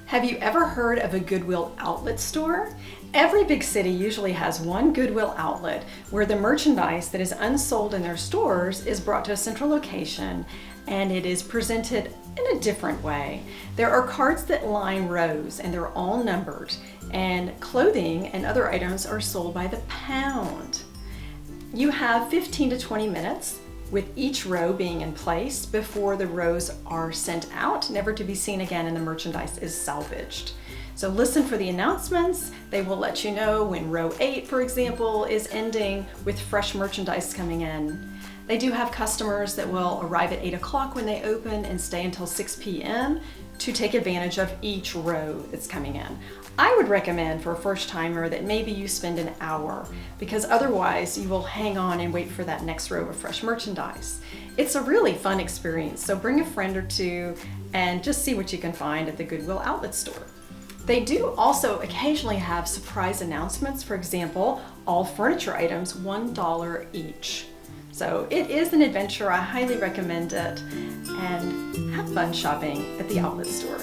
Have you ever heard of a Goodwill Outlet store? Every big city usually has one Goodwill Outlet where the merchandise that is unsold in their stores is brought to a central location and it is presented in a different way. There are carts that line rows and they're all numbered, and clothing and other items are sold by the pound. You have 15 to 20 minutes with each row being in place before the rows are sent out, never to be seen again, and the merchandise is salvaged. So listen for the announcements. They will let you know when row 8, for example, is ending with fresh merchandise coming in. They do have customers that will arrive at 8 o'clock when they open and stay until 6 p.m. to take advantage of each row that's coming in. I would recommend for a first timer that maybe you spend an hour, because otherwise you will hang on and wait for that next row of fresh merchandise. It's a really fun experience, so bring a friend or two and just see what you can find at the Goodwill Outlet store. They do also occasionally have surprise announcements. For example, all furniture items $1 each. So it is an adventure. I highly recommend it, and have fun shopping at the outlet store.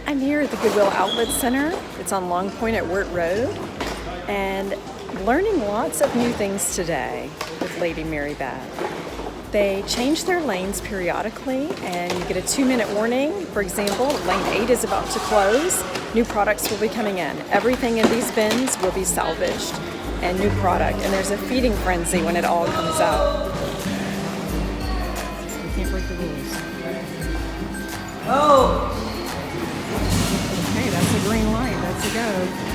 I'm here at the Goodwill Outlet Center. It's on Long Point at Wirt Road, and learning lots of new things today with Lady Mary Beth. They change their lanes periodically, and you get a 2-minute warning. For example, lane 8 is about to close. New products will be coming in. Everything in these bins will be salvaged and new product, and there's a feeding frenzy when it all comes out. You can't break the rules. Oh! Okay, that's a green light. That's a go.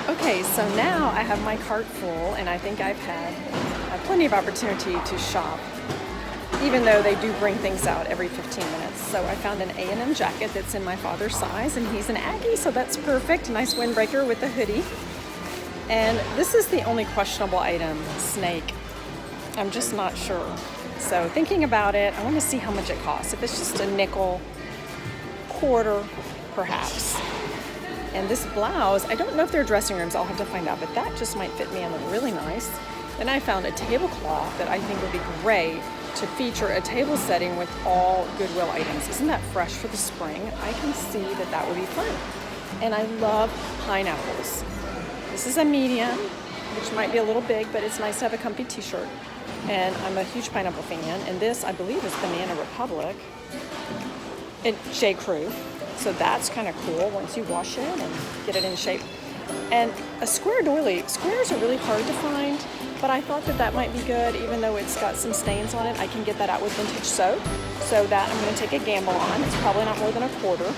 Okay, so now I have my cart full, and I think I've had plenty of opportunity to shop, even though they do bring things out every 15 minutes. So I found an A&M jacket that's in my father's size, and he's an Aggie, so that's perfect. Nice windbreaker with a hoodie. And this is the only questionable item, snake. I'm just not sure. So thinking about it, I want to see how much it costs. If it's just a nickel, quarter, perhaps. And this blouse, I don't know if they're dressing rooms, I'll have to find out, but that just might fit me and look really nice. Then I found a tablecloth that I think would be great to feature a table setting with all Goodwill items. Isn't that fresh for the spring? I can see that that would be fun. And I love pineapples. This is a medium, which might be a little big, but it's nice to have a comfy t-shirt. And I'm a huge pineapple fan. And this, I believe, is Banana Republic. J. Crew. So that's kind of cool once you wash it and get it in shape. And a square doily. Squares are really hard to find, but I thought that that might be good, even though it's got some stains on it. I can get that out with vintage soap. So that I'm going to take a gamble on. It's probably not more than a quarter.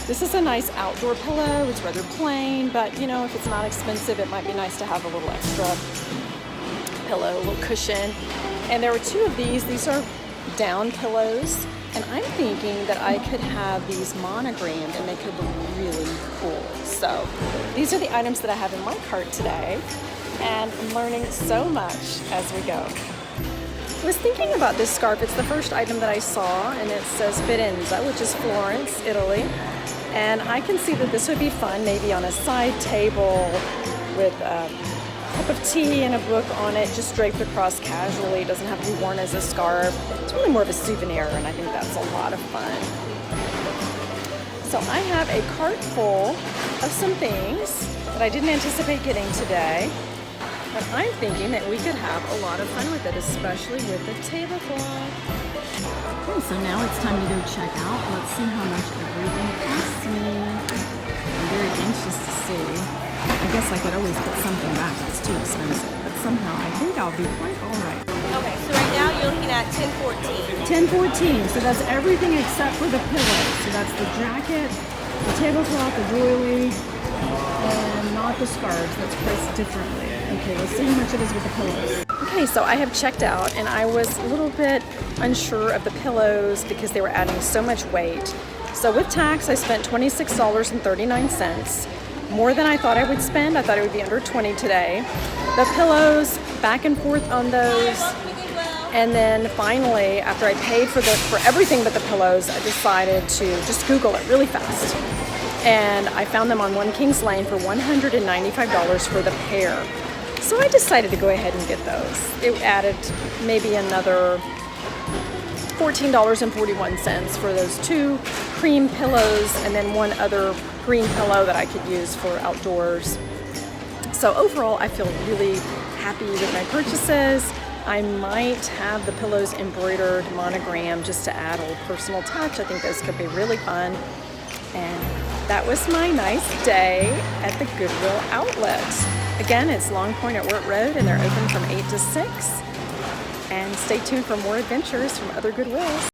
This is a nice outdoor pillow. It's rather plain, but you know, if it's not expensive, it might be nice to have a little extra pillow, a little cushion. And there were two of these. These are down pillows. And I'm thinking that I could have these monogrammed and they could look really cool. So these are the items that I have in my cart today, and I'm learning so much as we go. I was thinking about this scarf. It's the first item that I saw, and it says Firenze, which is Florence, Italy. And I can see that this would be fun, maybe on a side table with a cup of tea and a book on it, just draped across casually. It doesn't have to be worn as a scarf. It's really more of a souvenir, and I think that's a lot of fun. So I have a cart full of some things that I didn't anticipate getting today. But I'm thinking that we could have a lot of fun with it, especially with the tablecloth. Okay, so now it's time to go check out. Let's see how much everything costs me. I'm very anxious to see. I guess I could always put something back that's too expensive, but somehow I think I'll be quite all right. Okay, so right now you're looking at $10.14. $10.14, so that's everything except for the pillows. So that's the jacket, the tablecloth, the doily, and not the scarves. That's priced differently. Okay, let's see how much it is with the pillows. Okay, so I have checked out, and I was a little bit unsure of the pillows because they were adding so much weight. So with tax, I spent $26.39. More than I thought I would spend. I thought it would be under $20 today. The pillows, back and forth on those. And then finally, after I paid for everything but the pillows, I decided to just Google it really fast. And I found them on One Kings Lane for $195 for the pair. So I decided to go ahead and get those. It added maybe another $14.41 for those two cream pillows and then one other green pillow that I could use for outdoors. So overall, I feel really happy with my purchases. I might have the pillows embroidered monogram just to add a little personal touch. I think those could be really fun. And that was my nice day at the Goodwill Outlet. Again, it's Long Point at Wirt Road, and they're open from 8 to 6. And stay tuned for more adventures from other Goodwills.